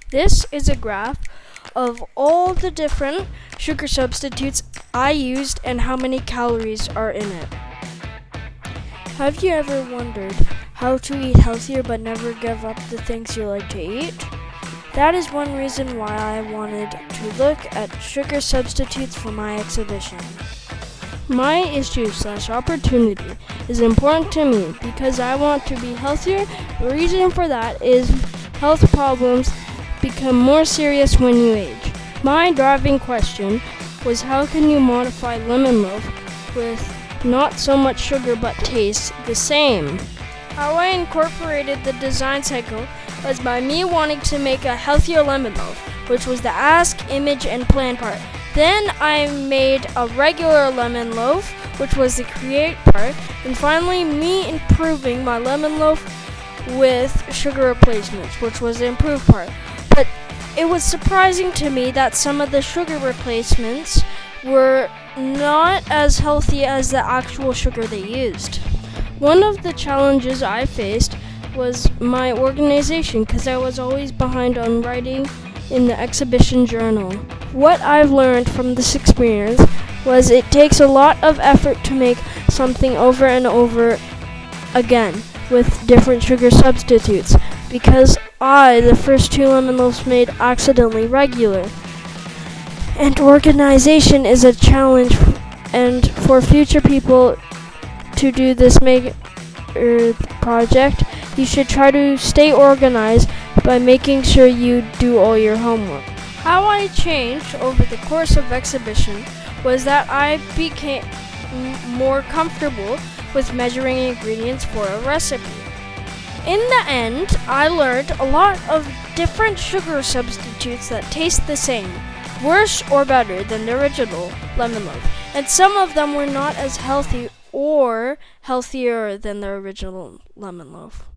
This is a graph of all the different sugar substitutes I used and how many calories are in it. Have you ever wondered how to eat healthier but never give up the things you like to eat? That is one reason why I wanted to look at sugar substitutes for my exhibition. My issue/opportunity is important to me because I want to be healthier. The reason for that is health problems become more serious when you age. My driving question was, how can you modify lemon loaf with not so much sugar but taste the same? How I incorporated the design cycle was by me wanting to make a healthier lemon loaf, which was the ask, image, and plan part. Then I made a regular lemon loaf, which was the create part, and finally me improving my lemon loaf with sugar replacements, which was the improve part. But it was surprising to me that some of the sugar replacements were not as healthy as the actual sugar they used. One of the challenges I faced was my organization because I was always behind on writing in the exhibition journal. What I've learned from this experience was it takes a lot of effort to make something over and over again with different sugar substitutes, because the first 2 lemon loaves made accidentally regular. And organization is a challenge, and for future people to do this project, you should try to stay organized by making sure you do all your homework. How I changed over the course of exhibition was that I became more comfortable with measuring ingredients for a recipe. In the end, I learned a lot of different sugar substitutes that taste the same, worse or better than the original lemon loaf, and some of them were not as healthy or healthier than the original lemon loaf.